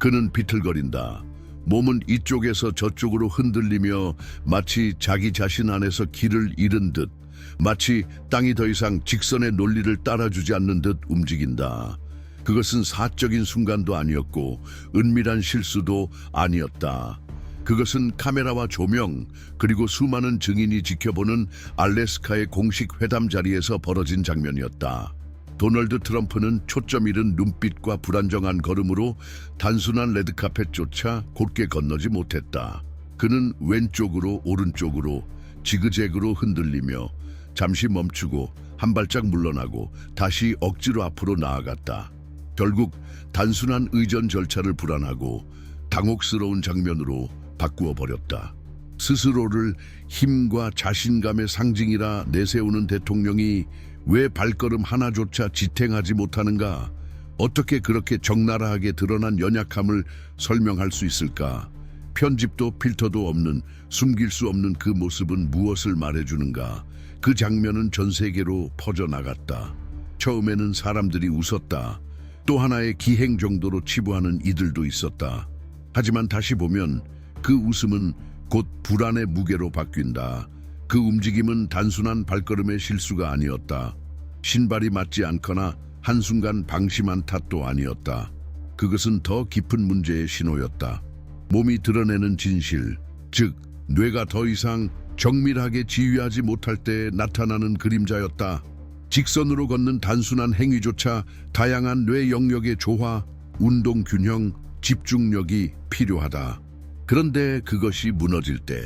그는 비틀거린다. 몸은 이쪽에서 저쪽으로 흔들리며 마치 자기 자신 안에서 길을 잃은 듯, 마치 땅이 더 이상 직선의 논리를 따라주지 않는 듯 움직인다. 그것은 사적인 순간도 아니었고 은밀한 실수도 아니었다. 그것은 카메라와 조명, 그리고 수많은 증인이 지켜보는 알래스카의 공식 회담 자리에서 벌어진 장면이었다. 도널드 트럼프는 초점 잃은 눈빛과 불안정한 걸음으로 단순한 레드카펫조차 곧게 건너지 못했다. 그는 왼쪽으로 오른쪽으로 지그재그로 흔들리며 잠시 멈추고 한 발짝 물러나고 다시 억지로 앞으로 나아갔다. 결국 단순한 의전 절차를 불안하고 당혹스러운 장면으로 바꾸어 버렸다. 스스로를 힘과 자신감의 상징이라 내세우는 대통령이 왜 발걸음 하나조차 지탱하지 못하는가? 어떻게 그렇게 적나라하게 드러난 연약함을 설명할 수 있을까? 편집도 필터도 없는, 숨길 수 없는 그 모습은 무엇을 말해주는가? 그 장면은 전 세계로 퍼져나갔다. 처음에는 사람들이 웃었다. 또 하나의 기행 정도로 치부하는 이들도 있었다. 하지만 다시 보면 그 웃음은 곧 불안의 무게로 바뀐다. 그 움직임은 단순한 발걸음의 실수가 아니었다. 신발이 맞지 않거나 한순간 방심한 탓도 아니었다. 그것은 더 깊은 문제의 신호였다. 몸이 드러내는 진실, 즉 뇌가 더 이상 정밀하게 지휘하지 못할 때 나타나는 그림자였다. 직선으로 걷는 단순한 행위조차 다양한 뇌 영역의 조화, 운동 균형, 집중력이 필요하다. 그런데 그것이 무너질 때,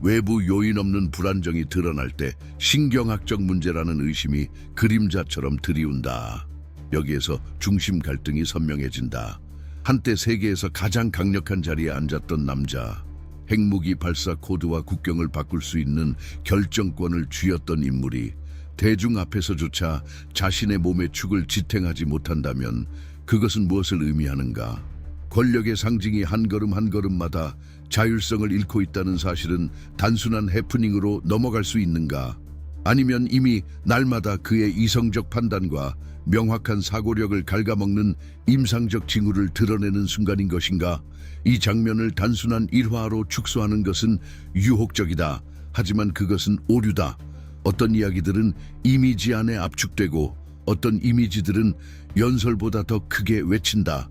외부 요인 없는 불안정이 드러날 때 신경학적 문제라는 의심이 그림자처럼 들이운다. 여기에서 중심 갈등이 선명해진다. 한때 세계에서 가장 강력한 자리에 앉았던 남자, 핵무기 발사 코드와 국경을 바꿀 수 있는 결정권을 쥐었던 인물이 대중 앞에서조차 자신의 몸의 축을 지탱하지 못한다면 그것은 무엇을 의미하는가? 권력의 상징이 한 걸음 한 걸음마다 자율성을 잃고 있다는 사실은 단순한 해프닝으로 넘어갈 수 있는가? 아니면 이미 날마다 그의 이성적 판단과 명확한 사고력을 갉아먹는 임상적 징후를 드러내는 순간인 것인가? 이 장면을 단순한 일화로 축소하는 것은 유혹적이다. 하지만 그것은 오류다. 어떤 이야기들은 이미지 안에 압축되고 어떤 이미지들은 연설보다 더 크게 외친다.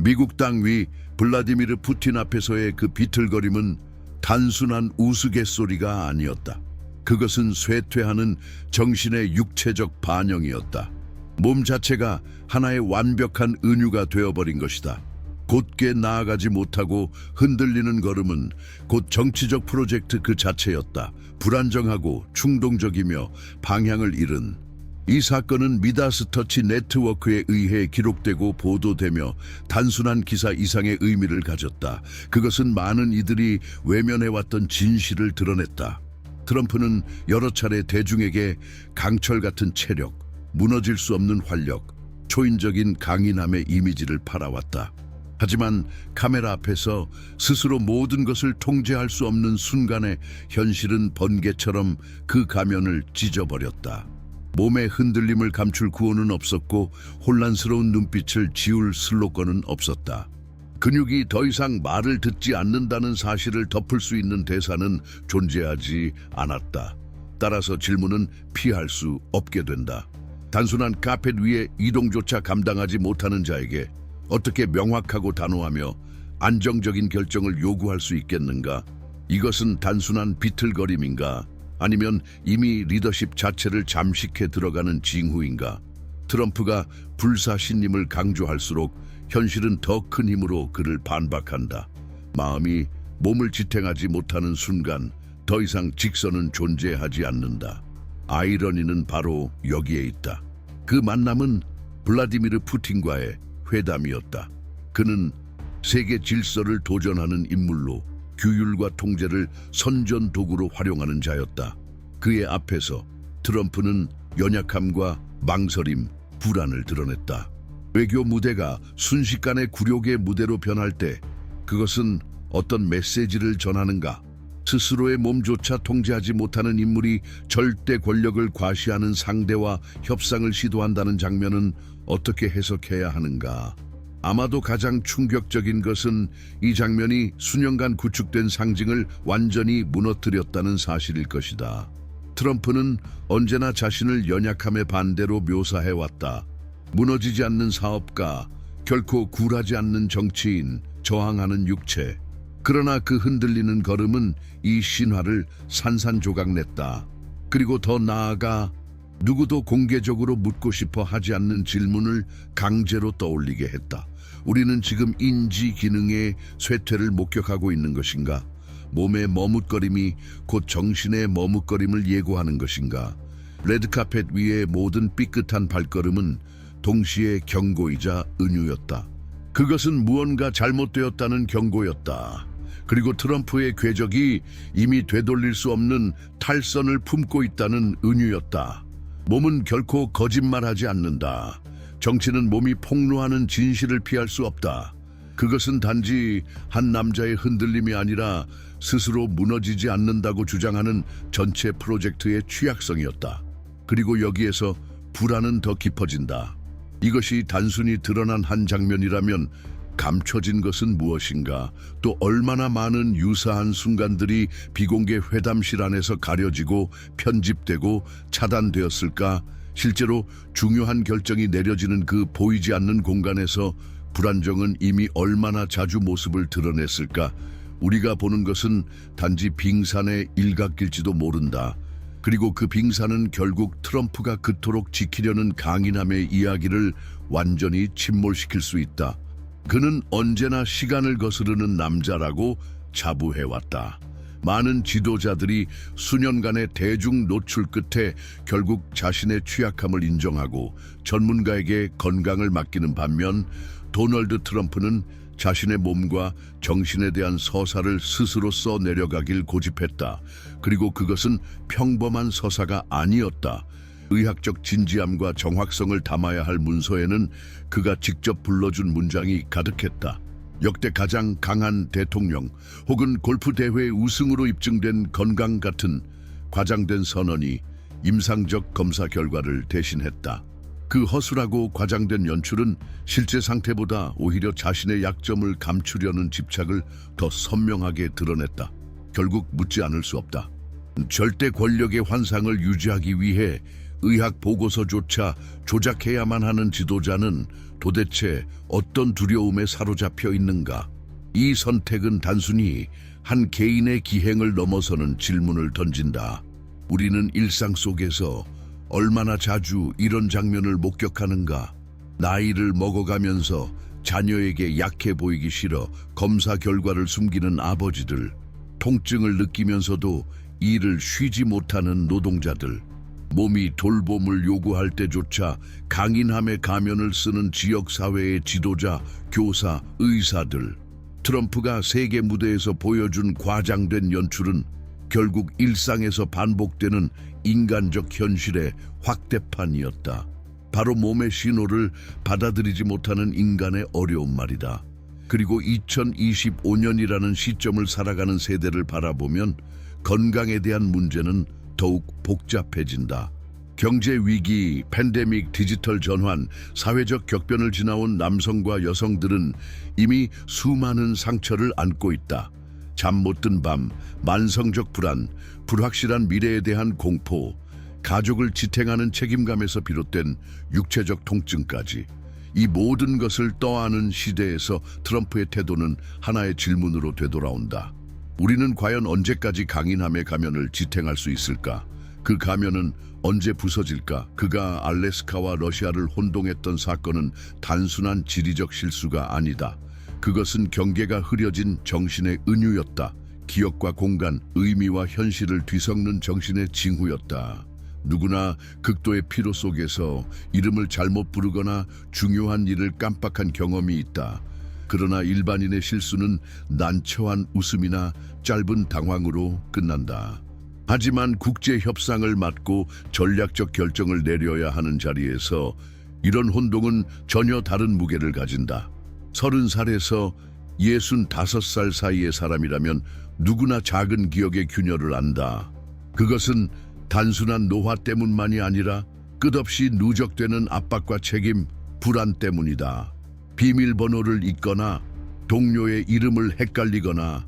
미국 땅 위 블라디미르 푸틴 앞에서의 그 비틀거림은 단순한 우스갯소리가 아니었다. 그것은 쇠퇴하는 정신의 육체적 반영이었다. 몸 자체가 하나의 완벽한 은유가 되어버린 것이다. 곧게 나아가지 못하고 흔들리는 걸음은 곧 정치적 프로젝트 그 자체였다. 불안정하고 충동적이며 방향을 잃은 이 사건은 미다스 터치 네트워크에 의해 기록되고 보도되며 단순한 기사 이상의 의미를 가졌다. 그것은 많은 이들이 외면해왔던 진실을 드러냈다. 트럼프는 여러 차례 대중에게 강철 같은 체력, 무너질 수 없는 활력, 초인적인 강인함의 이미지를 팔아왔다. 하지만 카메라 앞에서 스스로 모든 것을 통제할 수 없는 순간에 현실은 번개처럼 그 가면을 찢어버렸다. 몸의 흔들림을 감출 구호는 없었고 혼란스러운 눈빛을 지울 슬로건은 없었다. 근육이 더 이상 말을 듣지 않는다는 사실을 덮을 수 있는 대사는 존재하지 않았다. 따라서 질문은 피할 수 없게 된다. 단순한 카펫 위에 이동조차 감당하지 못하는 자에게 어떻게 명확하고 단호하며 안정적인 결정을 요구할 수 있겠는가? 이것은 단순한 비틀거림인가? 아니면 이미 리더십 자체를 잠식해 들어가는 징후인가? 트럼프가 불사신임을 강조할수록 현실은 더 큰 힘으로 그를 반박한다. 마음이 몸을 지탱하지 못하는 순간 더 이상 직선은 존재하지 않는다. 아이러니는 바로 여기에 있다. 그 만남은 블라디미르 푸틴과의 회담이었다. 그는 세계 질서를 도전하는 인물로 규율과 통제를 선전도구로 활용하는 자였다. 그의 앞에서 트럼프는 연약함과 망설임, 불안을 드러냈다. 외교 무대가 순식간에 굴욕의 무대로 변할 때 그것은 어떤 메시지를 전하는가? 스스로의 몸조차 통제하지 못하는 인물이 절대 권력을 과시하는 상대와 협상을 시도한다는 장면은 어떻게 해석해야 하는가? 아마도 가장 충격적인 것은 이 장면이 수년간 구축된 상징을 완전히 무너뜨렸다는 사실일 것이다. 트럼프는 언제나 자신을 연약함의 반대로 묘사해왔다. 무너지지 않는 사업가, 결코 굴하지 않는 정치인, 저항하는 육체. 그러나 그 흔들리는 걸음은 이 신화를 산산조각냈다. 그리고 더 나아가 누구도 공개적으로 묻고 싶어 하지 않는 질문을 강제로 떠올리게 했다. 우리는 지금 인지 기능의 쇠퇴를 목격하고 있는 것인가? 몸의 머뭇거림이 곧 정신의 머뭇거림을 예고하는 것인가? 레드카펫 위의 모든 삐끗한 발걸음은 동시에 경고이자 은유였다. 그것은 무언가 잘못되었다는 경고였다. 그리고 트럼프의 궤적이 이미 되돌릴 수 없는 탈선을 품고 있다는 은유였다. 몸은 결코 거짓말하지 않는다. 정치는 몸이 폭로하는 진실을 피할 수 없다. 그것은 단지 한 남자의 흔들림이 아니라 스스로 무너지지 않는다고 주장하는 전체 프로젝트의 취약성이었다. 그리고 여기에서 불안은 더 깊어진다. 이것이 단순히 드러난 한 장면이라면 감춰진 것은 무엇인가? 또 얼마나 많은 유사한 순간들이 비공개 회담실 안에서 가려지고 편집되고 차단되었을까? 실제로 중요한 결정이 내려지는 그 보이지 않는 공간에서 불안정은 이미 얼마나 자주 모습을 드러냈을까? 우리가 보는 것은 단지 빙산의 일각일지도 모른다. 그리고 그 빙산은 결국 트럼프가 그토록 지키려는 강인함의 이야기를 완전히 침몰시킬 수 있다. 그는 언제나 시간을 거스르는 남자라고 자부해왔다. 많은 지도자들이 수년간의 대중 노출 끝에 결국 자신의 취약함을 인정하고 전문가에게 건강을 맡기는 반면 도널드 트럼프는 자신의 몸과 정신에 대한 서사를 스스로 써내려가길 고집했다. 그리고 그것은 평범한 서사가 아니었다. 의학적 진지함과 정확성을 담아야 할 문서에는 그가 직접 불러준 문장이 가득했다. 역대 가장 강한 대통령 혹은 골프 대회 우승으로 입증된 건강 같은 과장된 선언이 임상적 검사 결과를 대신했다. 그 허술하고 과장된 연출은 실제 상태보다 오히려 자신의 약점을 감추려는 집착을 더 선명하게 드러냈다. 결국 묻지 않을 수 없다. 절대 권력의 환상을 유지하기 위해 의학 보고서조차 조작해야만 하는 지도자는 도대체 어떤 두려움에 사로잡혀 있는가? 이 선택은 단순히 한 개인의 기행을 넘어서는 질문을 던진다. 우리는 일상 속에서 얼마나 자주 이런 장면을 목격하는가? 나이를 먹어가면서 자녀에게 약해 보이기 싫어 검사 결과를 숨기는 아버지들, 통증을 느끼면서도 일을 쉬지 못하는 노동자들, 몸이 돌봄을 요구할 때조차 강인함의 가면을 쓰는 지역사회의 지도자, 교사, 의사들. 트럼프가 세계 무대에서 보여준 과장된 연출은 결국 일상에서 반복되는 인간적 현실의 확대판이었다. 바로 몸의 신호를 받아들이지 못하는 인간의 어려운 말이다. 그리고 2025년이라는 시점을 살아가는 세대를 바라보면 건강에 대한 문제는 더욱 복잡해진다. 경제 위기, 팬데믹, 디지털 전환, 사회적 격변을 지나온 남성과 여성들은 이미 수많은 상처를 안고 있다. 잠 못 든 밤, 만성적 불안, 불확실한 미래에 대한 공포, 가족을 지탱하는 책임감에서 비롯된 육체적 통증까지. 이 모든 것을 떠안은 시대에서 트럼프의 태도는 하나의 질문으로 되돌아온다. 우리는 과연 언제까지 강인함의 가면을 지탱할 수 있을까? 그 가면은 언제 부서질까? 그가 알래스카와 러시아를 혼동했던 사건은 단순한 지리적 실수가 아니다. 그것은 경계가 흐려진 정신의 은유였다. 기억과 공간, 의미와 현실을 뒤섞는 정신의 징후였다. 누구나 극도의 피로 속에서 이름을 잘못 부르거나 중요한 일을 깜빡한 경험이 있다. 그러나 일반인의 실수는 난처한 웃음이나 짧은 당황으로 끝난다. 하지만 국제 협상을 맡고 전략적 결정을 내려야 하는 자리에서 이런 혼동은 전혀 다른 무게를 가진다. 30살에서 65살 사이의 사람이라면 누구나 작은 기억의 균열을 안다. 그것은 단순한 노화 때문만이 아니라 끝없이 누적되는 압박과 책임, 불안 때문이다. 비밀번호를 잊거나 동료의 이름을 헷갈리거나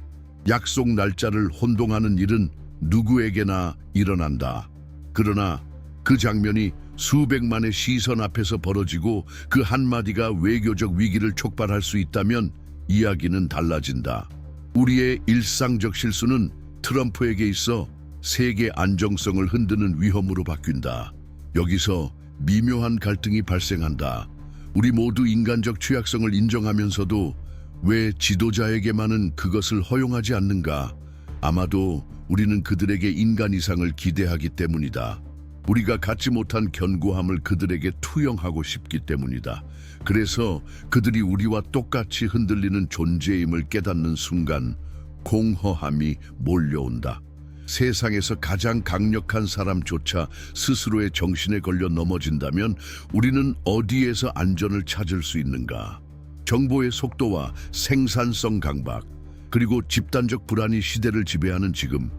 약속 날짜를 혼동하는 일은 누구에게나 일어난다. 그러나 그 장면이 수백만의 시선 앞에서 벌어지고 그 한마디가 외교적 위기를 촉발할 수 있다면 이야기는 달라진다. 우리의 일상적 실수는 트럼프에게 있어 세계 안정성을 흔드는 위험으로 바뀐다. 여기서 미묘한 갈등이 발생한다. 우리 모두 인간적 취약성을 인정하면서도 왜 지도자에게만은 그것을 허용하지 않는가? 아마도 우리는 그들에게 인간 이상을 기대하기 때문이다. 우리가 갖지 못한 견고함을 그들에게 투영하고 싶기 때문이다. 그래서 그들이 우리와 똑같이 흔들리는 존재임을 깨닫는 순간 공허함이 몰려온다. 세상에서 가장 강력한 사람조차 스스로의 정신에 걸려 넘어진다면 우리는 어디에서 안전을 찾을 수 있는가? 정보의 속도와 생산성 강박, 그리고 집단적 불안이 시대를 지배하는 지금,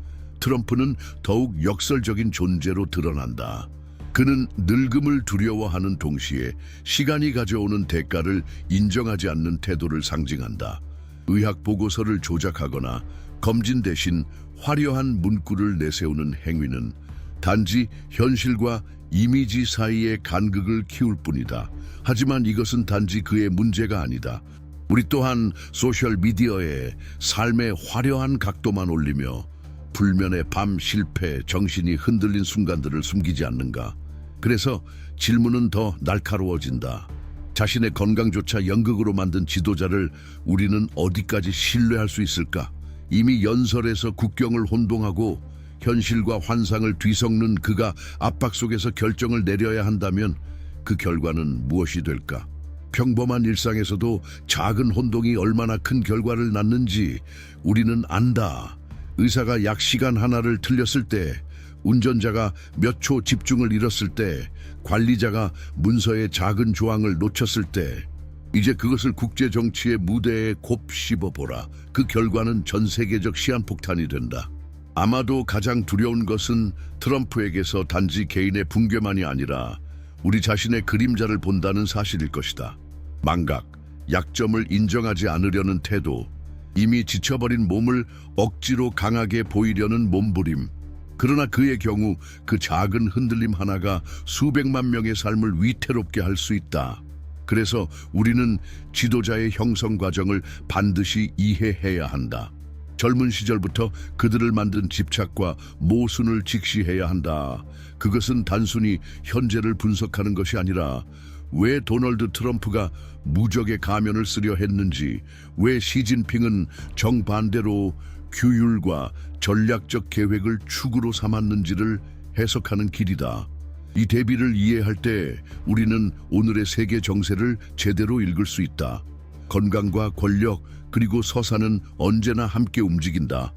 트럼프는 더욱 역설적인 존재로 드러난다. 그는 늙음을 두려워하는 동시에 시간이 가져오는 대가를 인정하지 않는 태도를 상징한다. 의학 보고서를 조작하거나 검진 대신 화려한 문구를 내세우는 행위는 단지 현실과 이미지 사이의 간극을 키울 뿐이다. 하지만 이것은 단지 그의 문제가 아니다. 우리 또한 소셜미디어에 삶의 화려한 각도만 올리며 불면의 밤 실패, 정신이 흔들린 순간들을 숨기지 않는가. 그래서 질문은 더 날카로워진다. 자신의 건강조차 연극으로 만든 지도자를 우리는 어디까지 신뢰할 수 있을까? 이미 연설에서 국경을 혼동하고 현실과 환상을 뒤섞는 그가 압박 속에서 결정을 내려야 한다면 그 결과는 무엇이 될까? 평범한 일상에서도 작은 혼동이 얼마나 큰 결과를 낳는지 우리는 안다. 의사가 약 시간 하나를 틀렸을 때, 운전자가 몇 초 집중을 잃었을 때, 관리자가 문서의 작은 조항을 놓쳤을 때, 이제 그것을 국제 정치의 무대에 곱씹어보라. 그 결과는 전 세계적 시한폭탄이 된다. 아마도 가장 두려운 것은 트럼프에게서 단지 개인의 붕괴만이 아니라 우리 자신의 그림자를 본다는 사실일 것이다. 망각, 약점을 인정하지 않으려는 태도, 이미 지쳐버린 몸을 억지로 강하게 보이려는 몸부림. 그러나 그의 경우 그 작은 흔들림 하나가 수백만 명의 삶을 위태롭게 할 수 있다. 그래서 우리는 지도자의 형성 과정을 반드시 이해해야 한다. 젊은 시절부터 그들을 만든 집착과 모순을 직시해야 한다. 그것은 단순히 현재를 분석하는 것이 아니라 왜 도널드 트럼프가 무적의 가면을 쓰려 했는지, 왜 시진핑은 정반대로 규율과 전략적 계획을 축으로 삼았는지를 해석하는 길이다. 이 대비를 이해할 때 우리는 오늘의 세계 정세를 제대로 읽을 수 있다. 건강과 권력, 그리고 서사는 언제나 함께 움직인다.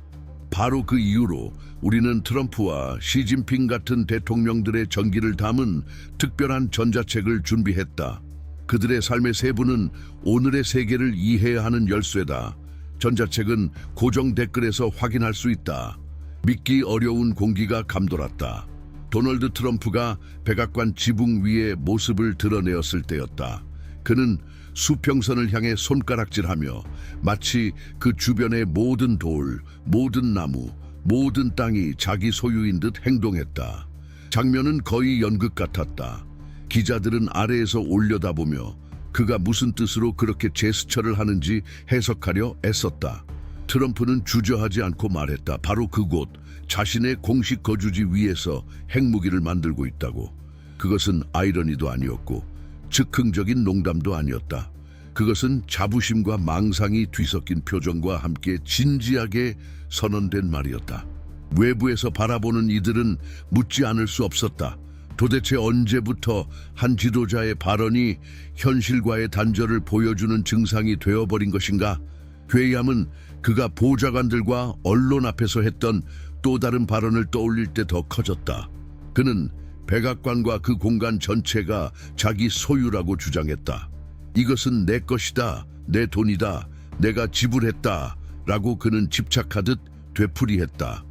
바로 그 이유로 우리는 트럼프와 시진핑 같은 대통령들의 전기를 담은 특별한 전자책을 준비했다. 그들의 삶의 세부는 오늘의 세계를 이해해야 하는 열쇠다. 전자책은 고정 댓글에서 확인할 수 있다. 믿기 어려운 공기가 감돌았다. 도널드 트럼프가 백악관 지붕 위에 모습을 드러내었을 때였다. 그는 수평선을 향해 손가락질하며 마치 그 주변의 모든 돌, 모든 나무, 모든 땅이 자기 소유인 듯 행동했다. 장면은 거의 연극 같았다. 기자들은 아래에서 올려다보며 그가 무슨 뜻으로 그렇게 제스처를 하는지 해석하려 애썼다. 트럼프는 주저하지 않고 말했다. 바로 그곳, 자신의 공식 거주지 위에서 핵무기를 만들고 있다고. 그것은 아이러니도 아니었고 즉흥적인 농담도 아니었다. 그것은 자부심과 망상이 뒤섞인 표정과 함께 진지하게 선언된 말이었다. 외부에서 바라보는 이들은 묻지 않을 수 없었다. 도대체 언제부터 한 지도자의 발언이 현실과의 단절을 보여주는 증상이 되어버린 것인가? 괴이함은 그가 보좌관들과 언론 앞에서 했던 또 다른 발언을 떠올릴 때 더 커졌다. 그는 백악관과 그 공간 전체가 자기 소유라고 주장했다. 이것은 내 것이다, 내 돈이다, 내가 지불했다 라고 그는 집착하듯 되풀이했다.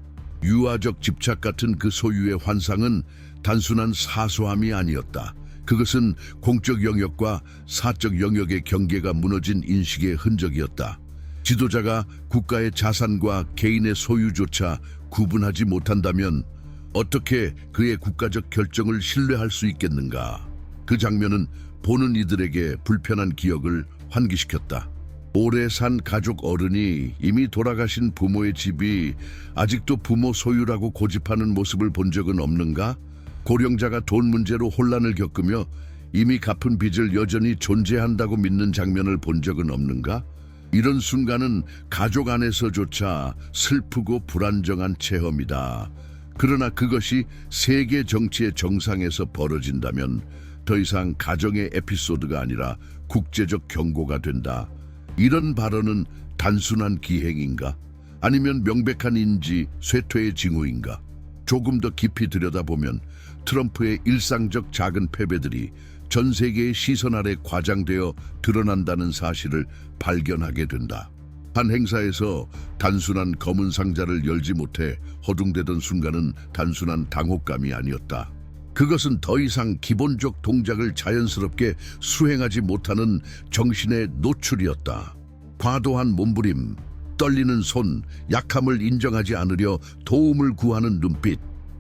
유아적 집착 같은 그 소유의 환상은 단순한 사소함이 아니었다. 그것은 공적 영역과 사적 영역의 경계가 무너진 인식의 흔적이었다. 지도자가 국가의 자산과 개인의 소유조차 구분하지 못한다면 어떻게 그의 국가적 결정을 신뢰할 수 있겠는가? 그 장면은 보는 이들에게 불편한 기억을 환기시켰다. 오래 산 가족 어른이 이미 돌아가신 부모의 집이 아직도 부모 소유라고 고집하는 모습을 본 적은 없는가? 고령자가 돈 문제로 혼란을 겪으며 이미 갚은 빚을 여전히 존재한다고 믿는 장면을 본 적은 없는가? 이런 순간은 가족 안에서조차 슬프고 불안정한 체험이다. 그러나 그것이 세계 정치의 정상에서 벌어진다면 더 이상 가정의 에피소드가 아니라 국제적 경고가 된다. 이런 발언은 단순한 기행인가? 아니면 명백한 인지 쇠퇴의 징후인가? 조금 더 깊이 들여다보면 트럼프의 일상적 작은 패배들이 전 세계의 시선 아래 과장되어 드러난다는 사실을 발견하게 된다. 한 행사에서 단순한 검은 상자를 열지 못해 허둥대던 순간은 단순한 당혹감이 아니었다. 그것은 더 이상 기본적 동작을 자연스럽게 수행하지 못하는 정신의 노출이었다. 과도한 몸부림, 떨리는 손, 약함을 인정하지 않으려 도움을 구하는 눈빛,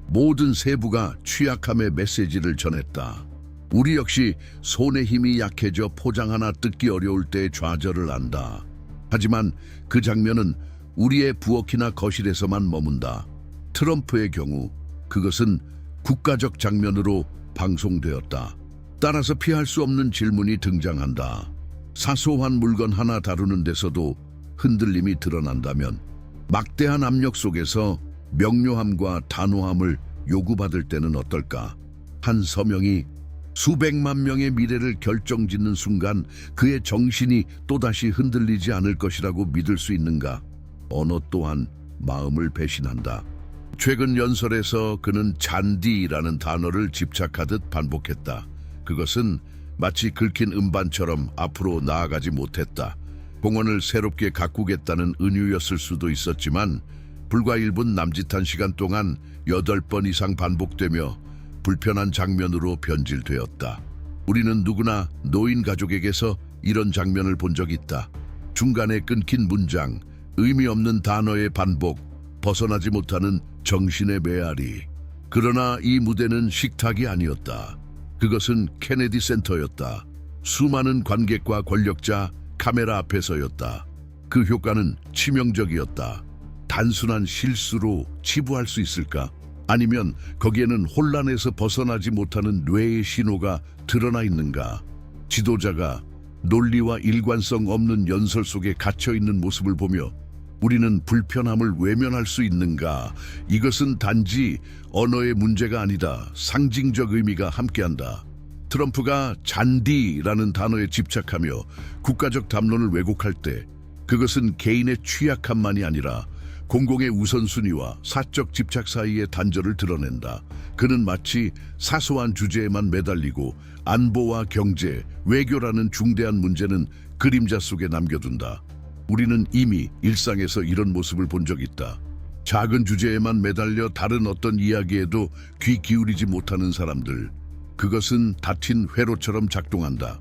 모든 세부가 취약함의 메시지를 전했다. 우리 역시 손의 힘이 약해져 포장 하나 뜯기 어려울 때 좌절을 한다. 하지만 그 장면은 우리의 부엌이나 거실에서만 머문다. 트럼프의 경우 그것은 국가적 장면으로 방송되었다. 따라서 피할 수 없는 질문이 등장한다. 사소한 물건 하나 다루는 데서도 흔들림이 드러난다면 막대한 압력 속에서 명료함과 단호함을 요구받을 때는 어떨까? 한 서명이 수백만 명의 미래를 결정짓는 순간 그의 정신이 또다시 흔들리지 않을 것이라고 믿을 수 있는가? 언어 또한 마음을 배신한다. 최근 연설에서 그는 잔디라는 단어를 집착하듯 반복했다. 그것은 마치 긁힌 음반처럼 앞으로 나아가지 못했다. 공원을 새롭게 가꾸겠다는 은유였을 수도 있었지만 불과 1분 남짓한 시간 동안 8번 이상 반복되며 불편한 장면으로 변질되었다. 우리는 누구나 노인 가족에게서 이런 장면을 본 적 있다. 중간에 끊긴 문장, 의미 없는 단어의 반복, 벗어나지 못하는 정신의 메아리. 그러나 이 무대는 식탁이 아니었다. 그것은 케네디 센터였다. 수많은 관객과 권력자, 카메라 앞에서였다. 그 효과는 치명적이었다. 단순한 실수로 치부할 수 있을까? 아니면 거기에는 혼란에서 벗어나지 못하는 뇌의 신호가 드러나 있는가? 지도자가 논리와 일관성 없는 연설 속에 갇혀 있는 모습을 보며 우리는 불편함을 외면할 수 있는가? 이것은 단지 언어의 문제가 아니다. 상징적 의미가 함께한다. 트럼프가 잔디라는 단어에 집착하며 국가적 담론을 왜곡할 때 그것은 개인의 취약함만이 아니라 공공의 우선순위와 사적 집착 사이의 단절을 드러낸다. 그는 마치 사소한 주제에만 매달리고 안보와 경제, 외교라는 중대한 문제는 그림자 속에 남겨둔다. 우리는 이미 일상에서 이런 모습을 본 적 있다. 작은 주제에만 매달려 다른 어떤 이야기에도 귀 기울이지 못하는 사람들. 그것은 닫힌 회로처럼 작동한다.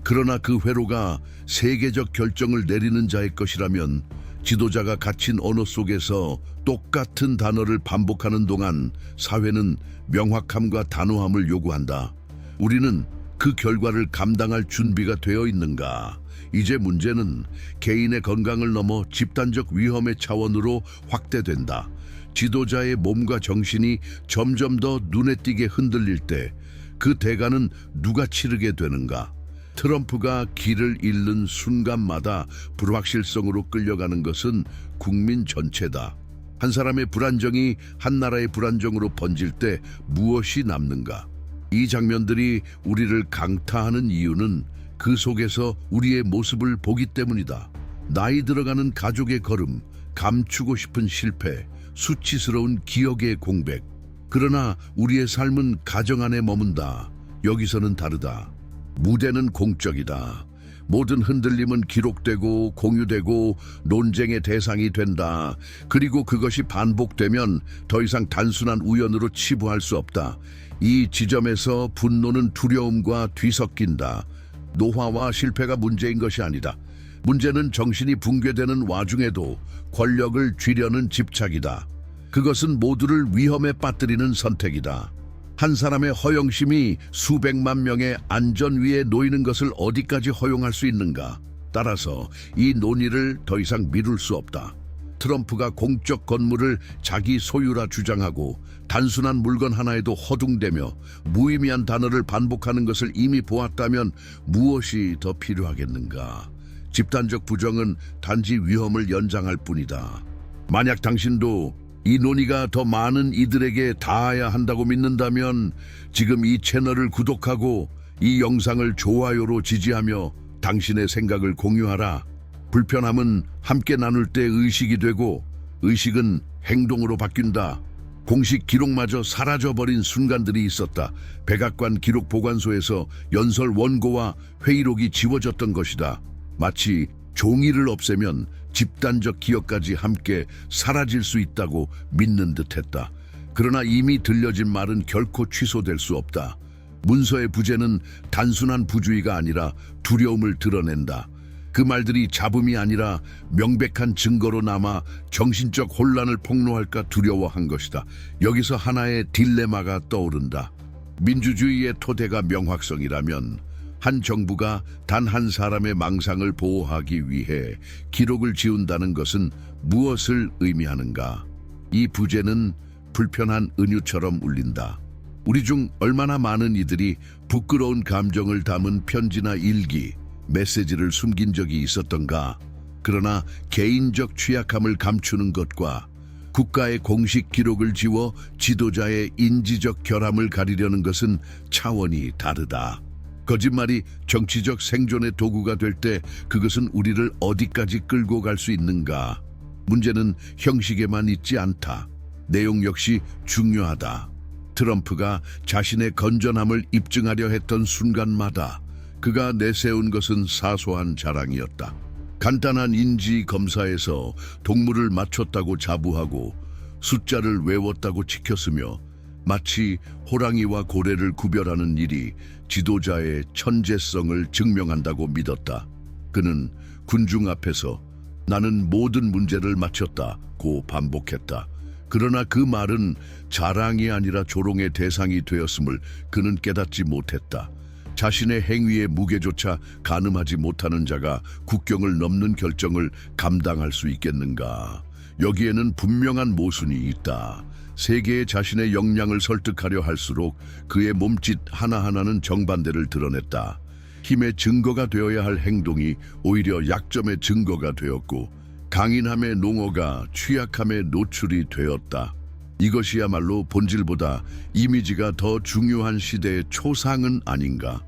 그러나 그 회로가 세계적 결정을 내리는 자의 것이라면 지도자가 갇힌 언어 속에서 똑같은 단어를 반복하는 동안 사회는 명확함과 단호함을 요구한다. 우리는 그 결과를 감당할 준비가 되어 있는가? 이제 문제는 개인의 건강을 넘어 집단적 위험의 차원으로 확대된다. 지도자의 몸과 정신이 점점 더 눈에 띄게 흔들릴 때 그 대가는 누가 치르게 되는가? 트럼프가 길을 잃는 순간마다 불확실성으로 끌려가는 것은 국민 전체다. 한 사람의 불안정이 한 나라의 불안정으로 번질 때 무엇이 남는가? 이 장면들이 우리를 강타하는 이유는 그 속에서 우리의 모습을 보기 때문이다. 나이 들어가는 가족의 걸음, 감추고 싶은 실패, 수치스러운 기억의 공백. 그러나 우리의 삶은 가정 안에 머문다. 여기서는 다르다. 무대는 공적이다. 모든 흔들림은 기록되고 공유되고 논쟁의 대상이 된다. 그리고 그것이 반복되면 더 이상 단순한 우연으로 치부할 수 없다. 이 지점에서 분노는 두려움과 뒤섞인다. 노화와 실패가 문제인 것이 아니다. 문제는 정신이 붕괴되는 와중에도 권력을 쥐려는 집착이다. 그것은 모두를 위험에 빠뜨리는 선택이다. 한 사람의 허영심이 수백만 명의 안전 위에 놓이는 것을 어디까지 허용할 수 있는가? 따라서 이 논의를 더 이상 미룰 수 없다. 트럼프가 공적 건물을 자기 소유라 주장하고 단순한 물건 하나에도 허둥대며 무의미한 단어를 반복하는 것을 이미 보았다면 무엇이 더 필요하겠는가? 집단적 부정은 단지 위험을 연장할 뿐이다. 만약 당신도 이 논의가 더 많은 이들에게 닿아야 한다고 믿는다면 지금 이 채널을 구독하고 이 영상을 좋아요로 지지하며 당신의 생각을 공유하라. 불편함은 함께 나눌 때 의식이 되고 의식은 행동으로 바뀐다. 공식 기록마저 사라져버린 순간들이 있었다. 백악관 기록 보관소에서 연설 원고와 회의록이 지워졌던 것이다. 마치 종이를 없애면 집단적 기억까지 함께 사라질 수 있다고 믿는 듯했다. 그러나 이미 들려진 말은 결코 취소될 수 없다. 문서의 부재는 단순한 부주의가 아니라 두려움을 드러낸다. 그 말들이 잡음이 아니라 명백한 증거로 남아 정신적 혼란을 폭로할까 두려워한 것이다. 여기서 하나의 딜레마가 떠오른다. 민주주의의 토대가 명확성이라면 한 정부가 단 한 사람의 망상을 보호하기 위해 기록을 지운다는 것은 무엇을 의미하는가? 이 부재는 불편한 은유처럼 울린다. 우리 중 얼마나 많은 이들이 부끄러운 감정을 담은 편지나 일기, 메시지를 숨긴 적이 있었던가? 그러나 개인적 취약함을 감추는 것과 국가의 공식 기록을 지워 지도자의 인지적 결함을 가리려는 것은 차원이 다르다. 거짓말이 정치적 생존의 도구가 될 때 그것은 우리를 어디까지 끌고 갈 수 있는가? 문제는 형식에만 있지 않다. 내용 역시 중요하다. 트럼프가 자신의 건전함을 입증하려 했던 순간마다 그가 내세운 것은 사소한 자랑이었다. 간단한 인지 검사에서 동물을 맞췄다고 자부하고 숫자를 외웠다고 지켰으며 마치 호랑이와 고래를 구별하는 일이 지도자의 천재성을 증명한다고 믿었다. 그는 군중 앞에서 나는 모든 문제를 맞췄다고 반복했다. 그러나 그 말은 자랑이 아니라 조롱의 대상이 되었음을 그는 깨닫지 못했다. 자신의 행위의 무게조차 가늠하지 못하는 자가 국경을 넘는 결정을 감당할 수 있겠는가? 여기에는 분명한 모순이 있다. 세계의 자신의 역량을 설득하려 할수록 그의 몸짓 하나하나는 정반대를 드러냈다. 힘의 증거가 되어야 할 행동이 오히려 약점의 증거가 되었고 강인함의 농어가 취약함의 노출이 되었다. 이것이야말로 본질보다 이미지가 더 중요한 시대의 초상은 아닌가?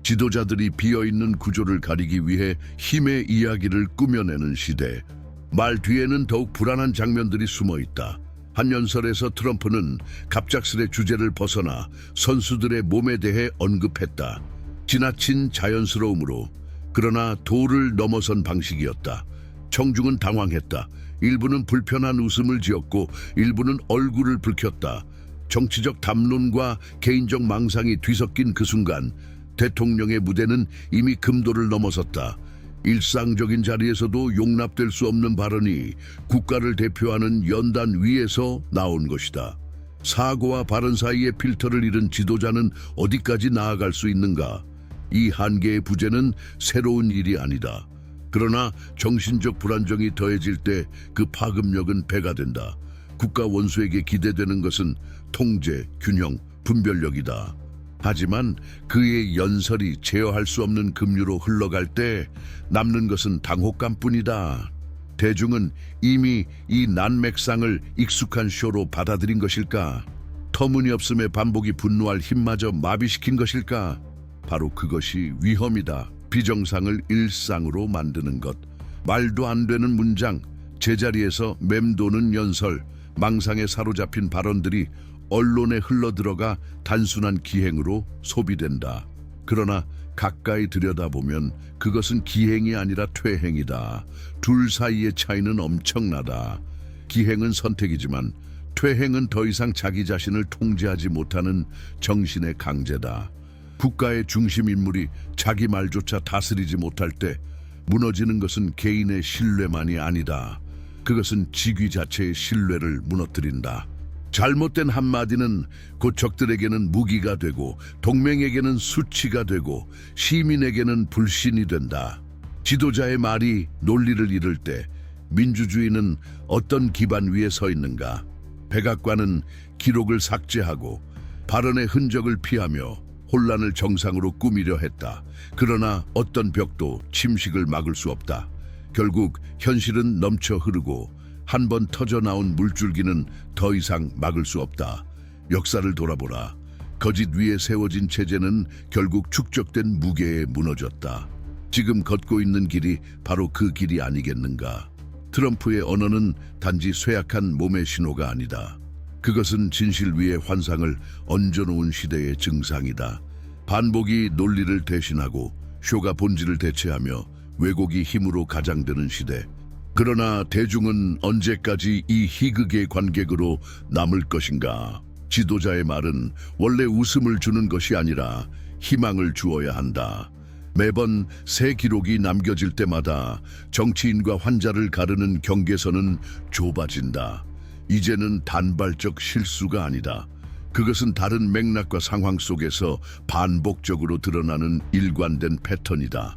지도자들이 비어있는 구조를 가리기 위해 힘의 이야기를 꾸며내는 시대. 말 뒤에는 더욱 불안한 장면들이 숨어있다. 한 연설에서 트럼프는 갑작스레 주제를 벗어나 선수들의 몸에 대해 언급했다. 지나친 자연스러움으로, 그러나 도를 넘어선 방식이었다. 청중은 당황했다. 일부는 불편한 웃음을 지었고 일부는 얼굴을 붉혔다. 정치적 담론과 개인적 망상이 뒤섞인 그 순간 대통령의 무대는 이미 금도를 넘어섰다. 일상적인 자리에서도 용납될 수 없는 발언이 국가를 대표하는 연단 위에서 나온 것이다. 사고와 발언 사이의 필터를 잃은 지도자는 어디까지 나아갈 수 있는가? 이 한계의 부재는 새로운 일이 아니다. 그러나 정신적 불안정이 더해질 때 그 파급력은 배가 된다. 국가 원수에게 기대되는 것은 통제, 균형, 분별력이다. 하지만 그의 연설이 제어할 수 없는 급류로 흘러갈 때 남는 것은 당혹감뿐이다. 대중은 이미 이 난맥상을 익숙한 쇼로 받아들인 것일까? 터무니없음의 반복이 분노할 힘마저 마비시킨 것일까? 바로 그것이 위험이다. 비정상을 일상으로 만드는 것. 말도 안 되는 문장, 제자리에서 맴도는 연설, 망상에 사로잡힌 발언들이 언론에 흘러들어가 단순한 기행으로 소비된다. 그러나 가까이 들여다보면 그것은 기행이 아니라 퇴행이다. 둘 사이의 차이는 엄청나다. 기행은 선택이지만 퇴행은 더 이상 자기 자신을 통제하지 못하는 정신의 강제다. 국가의 중심 인물이 자기 말조차 다스리지 못할 때 무너지는 것은 개인의 신뢰만이 아니다. 그것은 직위 자체의 신뢰를 무너뜨린다. 잘못된 한마디는 곧 적들에게는 무기가 되고 동맹에게는 수치가 되고 시민에게는 불신이 된다. 지도자의 말이 논리를 잃을 때 민주주의는 어떤 기반 위에 서 있는가? 백악관은 기록을 삭제하고 발언의 흔적을 피하며 혼란을 정상으로 꾸미려 했다. 그러나 어떤 벽도 침식을 막을 수 없다. 결국 현실은 넘쳐 흐르고 한 번 터져 나온 물줄기는 더 이상 막을 수 없다. 역사를 돌아보라. 거짓 위에 세워진 체제는 결국 축적된 무게에 무너졌다. 지금 걷고 있는 길이 바로 그 길이 아니겠는가? 트럼프의 언어는 단지 쇠약한 몸의 신호가 아니다. 그것은 진실 위에 환상을 얹어놓은 시대의 증상이다. 반복이 논리를 대신하고 쇼가 본질을 대체하며 왜곡이 힘으로 가장되는 시대. 그러나 대중은 언제까지 이 희극의 관객으로 남을 것인가? 지도자의 말은 원래 웃음을 주는 것이 아니라 희망을 주어야 한다. 매번 새 기록이 남겨질 때마다 정치인과 환자를 가르는 경계선은 좁아진다. 이제는 단발적 실수가 아니다. 그것은 다른 맥락과 상황 속에서 반복적으로 드러나는 일관된 패턴이다.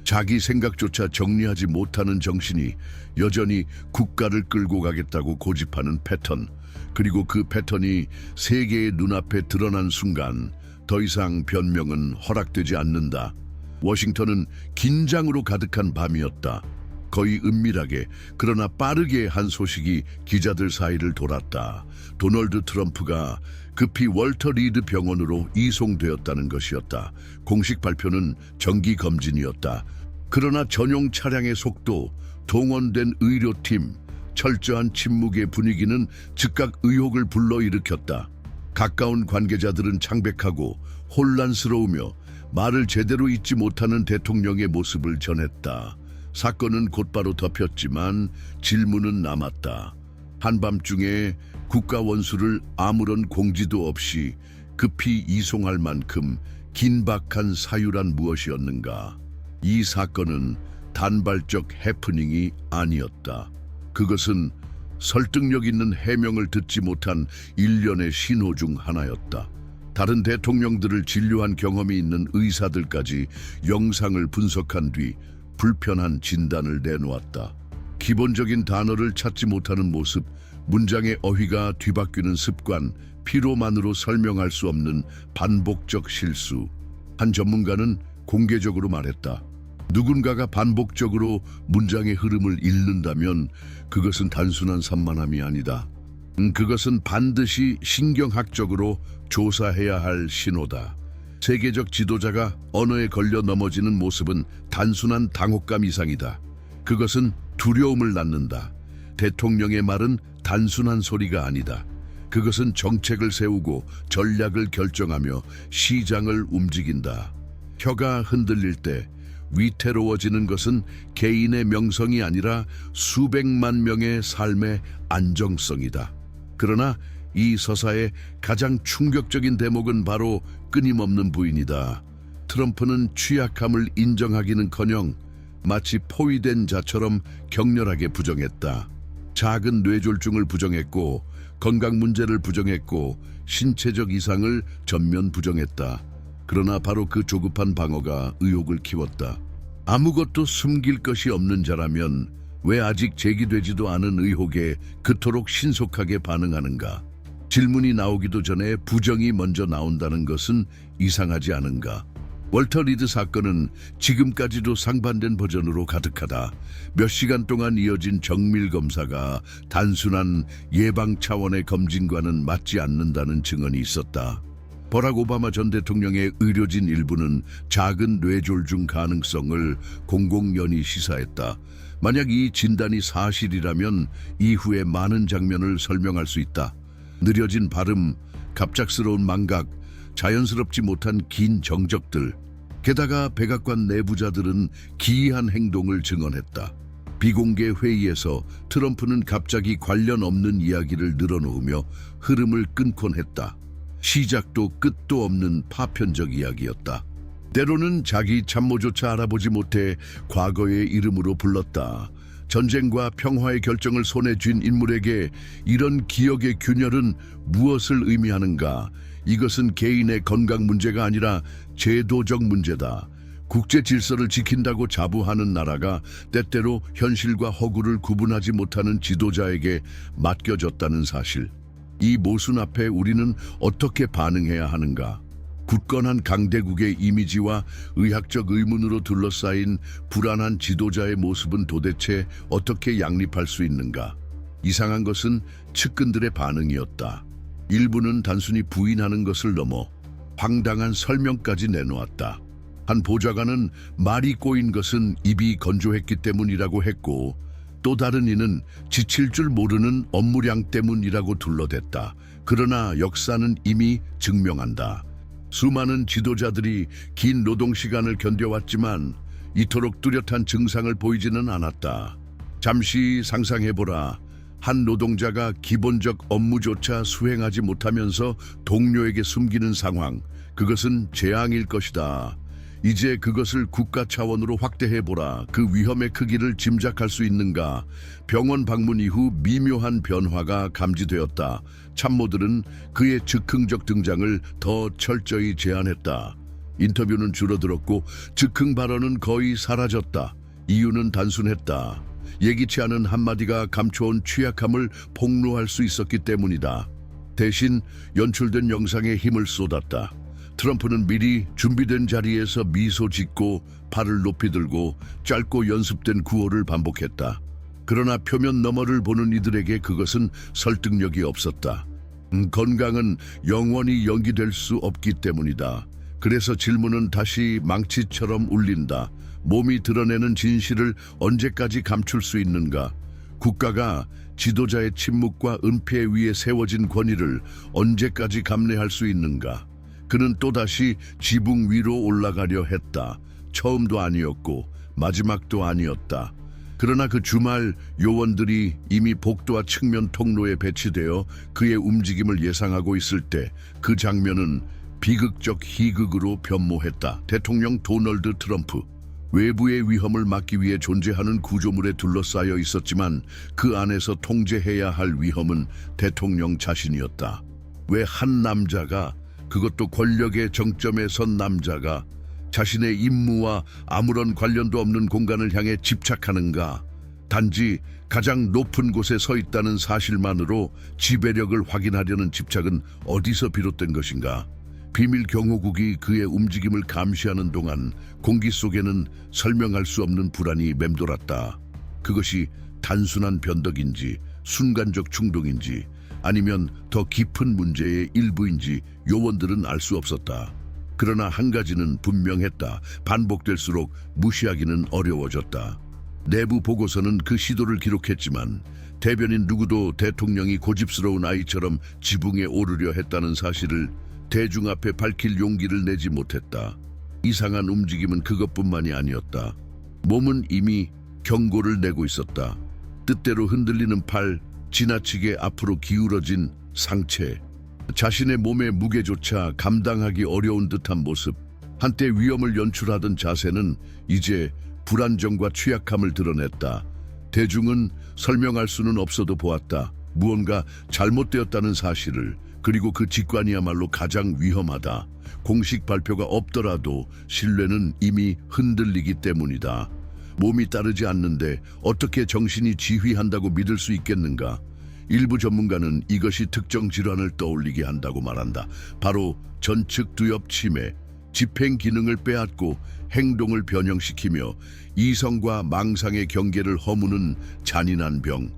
자기 생각조차 정리하지 못하는 정신이 여전히 국가를 끌고 가겠다고 고집하는 패턴, 그리고 그 패턴이 세계의 눈앞에 드러난 순간 더 이상 변명은 허락되지 않는다. 워싱턴은 긴장으로 가득한 밤이었다. 거의 은밀하게 그러나 빠르게 한 소식이 기자들 사이를 돌았다. 도널드 트럼프가 급히 월터 리드 병원으로 이송되었다는 것이었다. 공식 발표는 정기 검진이었다. 그러나 전용 차량의 속도, 동원된 의료팀, 철저한 침묵의 분위기는 즉각 의혹을 불러일으켰다. 가까운 관계자들은 창백하고 혼란스러우며 말을 제대로 잇지 못하는 대통령의 모습을 전했다. 사건은 곧바로 덮였지만 질문은 남았다. 한밤중에 국가 원수를 아무런 공지도 없이 급히 이송할 만큼 긴박한 사유란 무엇이었는가? 이 사건은 단발적 해프닝이 아니었다. 그것은 설득력 있는 해명을 듣지 못한 일련의 신호 중 하나였다. 다른 대통령들을 진료한 경험이 있는 의사들까지 영상을 분석한 뒤 불편한 진단을 내놓았다. 기본적인 단어를 찾지 못하는 모습, 문장의 어휘가 뒤바뀌는 습관, 피로만으로 설명할 수 없는 반복적 실수. 한 전문가는 공개적으로 말했다. 누군가가 반복적으로 문장의 흐름을 잃는다면 그것은 단순한 산만함이 아니다. 그것은 반드시 신경학적으로 조사해야 할 신호다. 세계적 지도자가 언어에 걸려 넘어지는 모습은 단순한 당혹감 이상이다. 그것은 두려움을 낳는다. 대통령의 말은 단순한 소리가 아니다. 그것은 정책을 세우고 전략을 결정하며 시장을 움직인다. 혀가 흔들릴 때 위태로워지는 것은 개인의 명성이 아니라 수백만 명의 삶의 안정성이다. 그러나 이 서사의 가장 충격적인 대목은 바로 끊임없는 부인이다. 트럼프는 취약함을 인정하기는커녕 마치 포위된 자처럼 격렬하게 부정했다. 작은 뇌졸중을 부정했고 건강 문제를 부정했고 신체적 이상을 전면 부정했다. 그러나 바로 그 조급한 방어가 의혹을 키웠다. 아무것도 숨길 것이 없는 자라면 왜 아직 제기되지도 않은 의혹에 그토록 신속하게 반응하는가? 질문이 나오기도 전에 부정이 먼저 나온다는 것은 이상하지 않은가? 월터 리드 사건은 지금까지도 상반된 버전으로 가득하다. 몇 시간 동안 이어진 정밀 검사가 단순한 예방 차원의 검진과는 맞지 않는다는 증언이 있었다. 버락 오바마 전 대통령의 의료진 일부는 작은 뇌졸중 가능성을 공공연히 시사했다. 만약 이 진단이 사실이라면 이후의 많은 장면을 설명할 수 있다. 느려진 발음, 갑작스러운 망각, 자연스럽지 못한 긴 정적들. 게다가 백악관 내부자들은 기이한 행동을 증언했다. 비공개 회의에서 트럼프는 갑자기 관련 없는 이야기를 늘어놓으며 흐름을 끊곤 했다. 시작도 끝도 없는 파편적 이야기였다. 때로는 자기 참모조차 알아보지 못해 과거의 이름으로 불렀다. 전쟁과 평화의 결정을 손에 쥔 인물에게 이런 기억의 균열은 무엇을 의미하는가? 이것은 개인의 건강 문제가 아니라 제도적 문제다. 국제 질서를 지킨다고 자부하는 나라가 때때로 현실과 허구를 구분하지 못하는 지도자에게 맡겨졌다는 사실. 이 모순 앞에 우리는 어떻게 반응해야 하는가? 굳건한 강대국의 이미지와 의학적 의문으로 둘러싸인 불안한 지도자의 모습은 도대체 어떻게 양립할 수 있는가? 이상한 것은 측근들의 반응이었다. 일부는 단순히 부인하는 것을 넘어 황당한 설명까지 내놓았다. 한 보좌관은 말이 꼬인 것은 입이 건조했기 때문이라고 했고, 또 다른 이는 지칠 줄 모르는 업무량 때문이라고 둘러댔다. 그러나 역사는 이미 증명한다. 수많은 지도자들이 긴 노동 시간을 견뎌왔지만 이토록 뚜렷한 증상을 보이지는 않았다. 잠시 상상해보라. 한 노동자가 기본적 업무조차 수행하지 못하면서 동료에게 숨기는 상황. 그것은 재앙일 것이다. 이제 그것을 국가 차원으로 확대해보라. 그 위험의 크기를 짐작할 수 있는가? 병원 방문 이후 미묘한 변화가 감지되었다. 참모들은 그의 즉흥적 등장을 더 철저히 제한했다. 인터뷰는 줄어들었고 즉흥 발언은 거의 사라졌다. 이유는 단순했다. 예기치 않은 한마디가 감춰온 취약함을 폭로할 수 있었기 때문이다. 대신 연출된 영상에 힘을 쏟았다. 트럼프는 미리 준비된 자리에서 미소 짓고 팔을 높이 들고 짧고 연습된 구호를 반복했다. 그러나 표면 너머를 보는 이들에게 그것은 설득력이 없었다. 건강은 영원히 연기될 수 없기 때문이다. 그래서 질문은 다시 망치처럼 울린다. 몸이 드러내는 진실을 언제까지 감출 수 있는가? 국가가 지도자의 침묵과 은폐 위에 세워진 권위를 언제까지 감내할 수 있는가? 그는 또다시 지붕 위로 올라가려 했다. 처음도 아니었고 마지막도 아니었다. 그러나 그 주말 요원들이 이미 복도와 측면 통로에 배치되어 그의 움직임을 예상하고 있을 때 그 장면은 비극적 희극으로 변모했다. 대통령 도널드 트럼프. 외부의 위험을 막기 위해 존재하는 구조물에 둘러싸여 있었지만 그 안에서 통제해야 할 위험은 대통령 자신이었다. 왜 한 남자가, 그것도 권력의 정점에 선 남자가 자신의 임무와 아무런 관련도 없는 공간을 향해 집착하는가? 단지 가장 높은 곳에 서 있다는 사실만으로 지배력을 확인하려는 집착은 어디서 비롯된 것인가? 비밀 경호국이 그의 움직임을 감시하는 동안 공기 속에는 설명할 수 없는 불안이 맴돌았다. 그것이 단순한 변덕인지 순간적 충동인지 아니면 더 깊은 문제의 일부인지 요원들은 알 수 없었다. 그러나 한 가지는 분명했다. 반복될수록 무시하기는 어려워졌다. 내부 보고서는 그 시도를 기록했지만 대변인 누구도 대통령이 고집스러운 아이처럼 지붕에 오르려 했다는 사실을 대중 앞에 밝힐 용기를 내지 못했다. 이상한 움직임은 그것뿐만이 아니었다. 몸은 이미 경고를 내고 있었다. 뜻대로 흔들리는 팔, 지나치게 앞으로 기울어진 상체, 자신의 몸의 무게조차 감당하기 어려운 듯한 모습, 한때 위험을 연출하던 자세는 이제 불안정과 취약함을 드러냈다. 대중은 설명할 수는 없어도 보았다. 무언가 잘못되었다는 사실을. 그리고 그 직관이야말로 가장 위험하다. 공식 발표가 없더라도 신뢰는 이미 흔들리기 때문이다. 몸이 따르지 않는데 어떻게 정신이 지휘한다고 믿을 수 있겠는가? 일부 전문가는 이것이 특정 질환을 떠올리게 한다고 말한다. 바로 전측 두엽 치매, 집행 기능을 빼앗고 행동을 변형시키며 이성과 망상의 경계를 허무는 잔인한 병.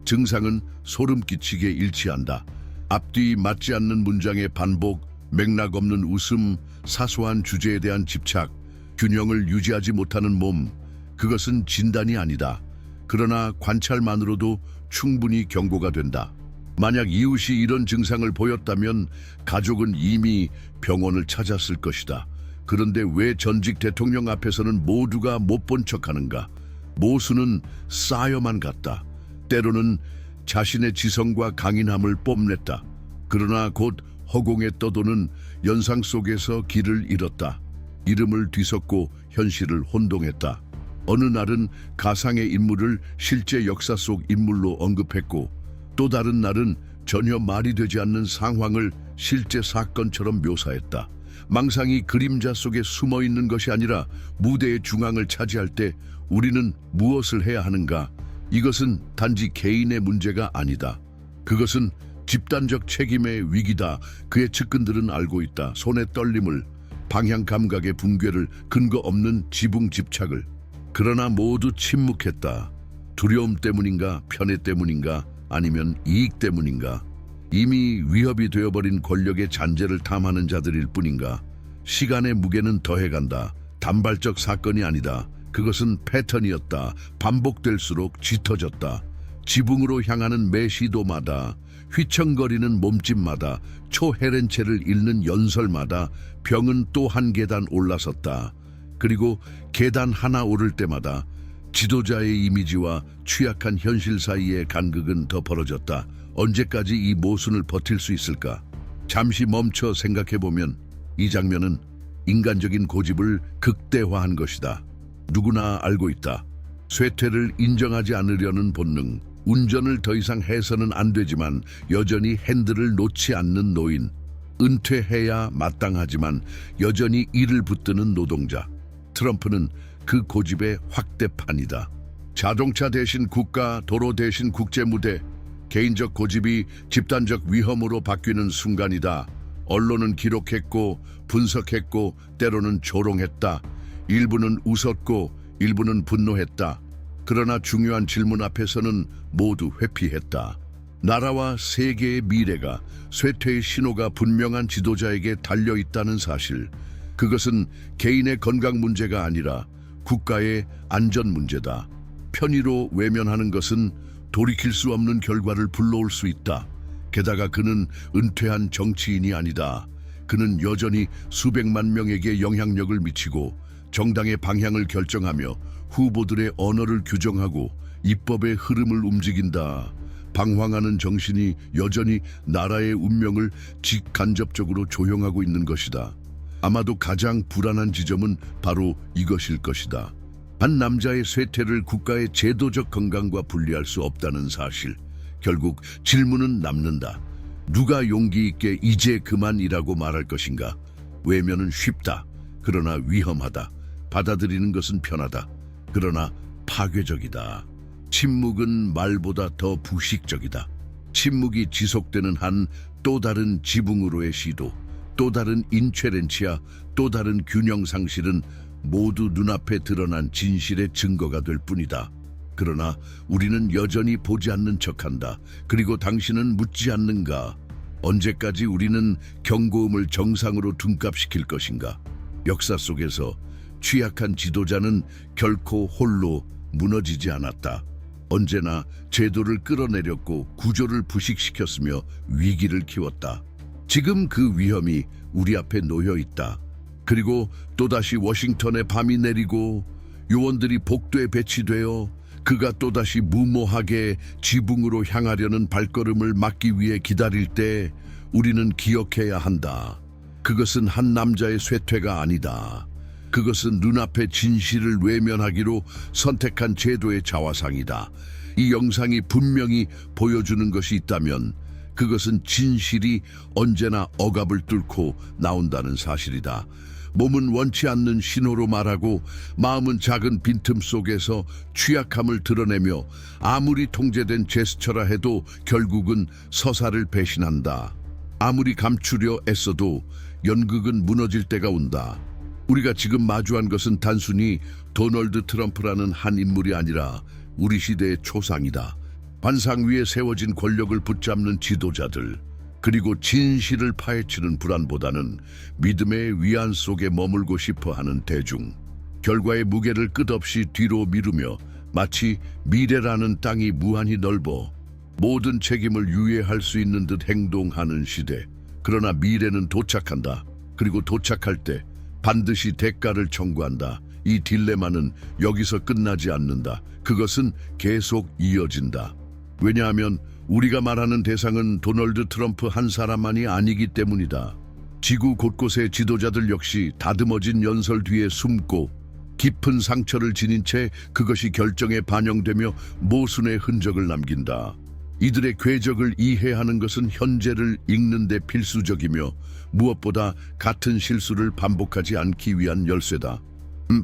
증상은 소름 끼치게 일치한다. 앞뒤 맞지 않는 문장의 반복, 맥락 없는 웃음, 사소한 주제에 대한 집착, 균형을 유지하지 못하는 몸. 그것은 진단이 아니다. 그러나 관찰만으로도 충분히 경고가 된다. 만약 이웃이 이런 증상을 보였다면 가족은 이미 병원을 찾았을 것이다. 그런데 왜 전직 대통령 앞에서는 모두가 못 본 척하는가? 모수는 쌓여만 갔다. 때로는 자신의 지성과 강인함을 뽐냈다. 그러나 곧 허공에 떠도는 연상 속에서 길을 잃었다. 이름을 뒤섞고 현실을 혼동했다. 어느 날은 가상의 인물을 실제 역사 속 인물로 언급했고, 또 다른 날은 전혀 말이 되지 않는 상황을 실제 사건처럼 묘사했다. 망상이 그림자 속에 숨어 있는 것이 아니라 무대의 중앙을 차지할 때 우리는 무엇을 해야 하는가? 이것은 단지 개인의 문제가 아니다. 그것은 집단적 책임의 위기다. 그의 측근들은 알고 있다. 손의 떨림을, 방향 감각의 붕괴를, 근거 없는 지붕 집착을. 그러나 모두 침묵했다. 두려움 때문인가? 편애 때문인가? 아니면 이익 때문인가? 이미 위협이 되어버린 권력의 잔재를 탐하는 자들일 뿐인가? 시간의 무게는 더해간다. 단발적 사건이 아니다. 그것은 패턴이었다. 반복될수록 짙어졌다. 지붕으로 향하는 매 시도마다, 휘청거리는 몸짓마다, 초헤렌체를 잃는 연설마다 병은 또 한 계단 올라섰다. 그리고 계단 하나 오를 때마다 지도자의 이미지와 취약한 현실 사이의 간극은 더 벌어졌다. 언제까지 이 모순을 버틸 수 있을까? 잠시 멈춰 생각해보면 이 장면은 인간적인 고집을 극대화한 것이다. 누구나 알고 있다. 쇠퇴를 인정하지 않으려는 본능, 운전을 더 이상 해서는 안 되지만 여전히 핸들을 놓지 않는 노인, 은퇴해야 마땅하지만 여전히 이를 붙드는 노동자. 트럼프는 그 고집의 확대판이다. 자동차 대신 국가, 도로 대신 국제무대, 개인적 고집이 집단적 위험으로 바뀌는 순간이다. 언론은 기록했고 분석했고 때로는 조롱했다. 일부는 웃었고 일부는 분노했다. 그러나 중요한 질문 앞에서는 모두 회피했다. 나라와 세계의 미래가, 쇠퇴의 신호가 분명한 지도자에게 달려있다는 사실. 그것은 개인의 건강 문제가 아니라 국가의 안전 문제다. 편의로 외면하는 것은 돌이킬 수 없는 결과를 불러올 수 있다. 게다가 그는 은퇴한 정치인이 아니다. 그는 여전히 수백만 명에게 영향력을 미치고 정당의 방향을 결정하며 후보들의 언어를 규정하고 입법의 흐름을 움직인다. 방황하는 정신이 여전히 나라의 운명을 직간접적으로 조형하고 있는 것이다. 아마도 가장 불안한 지점은 바로 이것일 것이다. 한 남자의 쇠퇴를 국가의 제도적 건강과 분리할 수 없다는 사실. 결국 질문은 남는다. 누가 용기 있게 이제 그만이라고 말할 것인가? 외면은 쉽다. 그러나 위험하다. 받아들이는 것은 편하다. 그러나 파괴적이다. 침묵은 말보다 더 부식적이다. 침묵이 지속되는 한 또 다른 지붕으로의 시도, 또 다른 인체렌치아, 또 다른 균형 상실은 모두 눈앞에 드러난 진실의 증거가 될 뿐이다. 그러나 우리는 여전히 보지 않는 척한다. 그리고 당신은 묻지 않는가? 언제까지 우리는 경고음을 정상으로 둔갑시킬 것인가? 역사 속에서 취약한 지도자는 결코 홀로 무너지지 않았다. 언제나 제도를 끌어내렸고 구조를 부식시켰으며 위기를 키웠다. 지금 그 위험이 우리 앞에 놓여 있다. 그리고 또다시 워싱턴에 밤이 내리고 요원들이 복도에 배치되어 그가 또다시 무모하게 지붕으로 향하려는 발걸음을 막기 위해 기다릴 때 우리는 기억해야 한다. 그것은 한 남자의 쇠퇴가 아니다. 그것은 눈앞의 진실을 외면하기로 선택한 제도의 자화상이다. 이 영상이 분명히 보여주는 것이 있다면 그것은 진실이 언제나 억압을 뚫고 나온다는 사실이다. 몸은 원치 않는 신호로 말하고 마음은 작은 빈틈 속에서 취약함을 드러내며 아무리 통제된 제스처라 해도 결국은 서사를 배신한다. 아무리 감추려 애써도 연극은 무너질 때가 온다. 우리가 지금 마주한 것은 단순히 도널드 트럼프라는 한 인물이 아니라 우리 시대의 초상이다. 관상 위에 세워진 권력을 붙잡는 지도자들, 그리고 진실을 파헤치는 불안보다는 믿음의 위안 속에 머물고 싶어하는 대중. 결과의 무게를 끝없이 뒤로 미루며 마치 미래라는 땅이 무한히 넓어 모든 책임을 유예할 수 있는 듯 행동하는 시대. 그러나 미래는 도착한다. 그리고 도착할 때 반드시 대가를 청구한다. 이 딜레마는 여기서 끝나지 않는다. 그것은 계속 이어진다. 왜냐하면 우리가 말하는 대상은 도널드 트럼프 한 사람만이 아니기 때문이다. 지구 곳곳의 지도자들 역시 다듬어진 연설 뒤에 숨고 깊은 상처를 지닌 채 그것이 결정에 반영되며 모순의 흔적을 남긴다. 이들의 궤적을 이해하는 것은 현재를 읽는 데 필수적이며 무엇보다 같은 실수를 반복하지 않기 위한 열쇠다.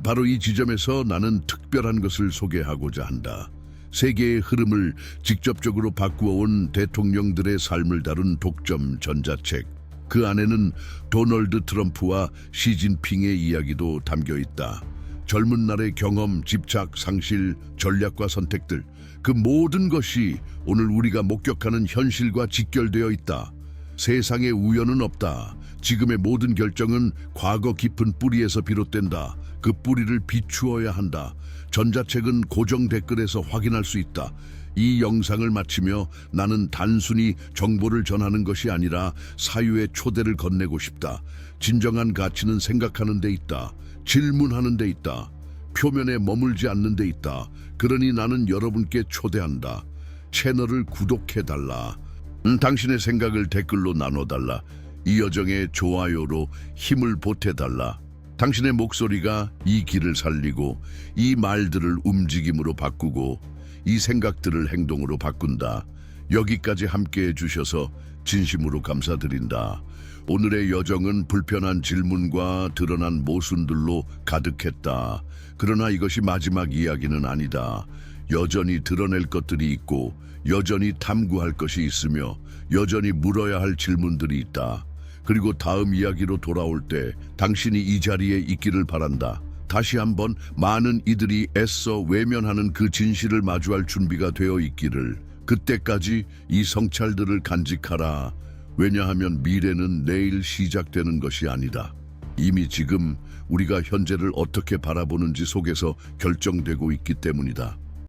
바로 이 지점에서 나는 특별한 것을 소개하고자 한다. 세계의 흐름을 직접적으로 바꾸어온 대통령들의 삶을 다룬 독점 전자책. 그 안에는 도널드 트럼프와 시진핑의 이야기도 담겨 있다. 젊은 날의 경험, 집착, 상실, 전략과 선택들, 그 모든 것이 오늘 우리가 목격하는 현실과 직결되어 있다. 세상에 우연은 없다. 지금의 모든 결정은 과거 깊은 뿌리에서 비롯된다. 그 뿌리를 비추어야 한다. 전자책은 고정 댓글에서 확인할 수 있다. 이 영상을 마치며 나는 단순히 정보를 전하는 것이 아니라 사유의 초대를 건네고 싶다. 진정한 가치는 생각하는 데 있다. 질문하는 데 있다. 표면에 머물지 않는 데 있다. 그러니 나는 여러분께 초대한다. 채널을 구독해달라. 당신의 생각을 댓글로 나눠달라. 이 여정에 좋아요로 힘을 보태달라. 당신의 목소리가 이 길을 살리고 이 말들을 움직임으로 바꾸고 이 생각들을 행동으로 바꾼다. 여기까지 함께해 주셔서 진심으로 감사드린다. 오늘의 여정은 불편한 질문과 드러난 모순들로 가득했다. 그러나 이것이 마지막 이야기는 아니다. 여전히 드러낼 것들이 있고 여전히 탐구할 것이 있으며 여전히 물어야 할 질문들이 있다. 그리고 다음 이야기로 돌아올 때 당신이 이 자리에 있기를 바란다. 다시 한번 많은 이들이 애써 외면하는 그 진실을 마주할 준비가 되어 있기를. 그때까지 이 성찰들을 간직하라. 왜냐하면 미래는 내일 시작되는 것이 아니다. 이미 지금 우리가 현재를 어떻게 바라보는지 속에서 결정되고 있기 때문이다.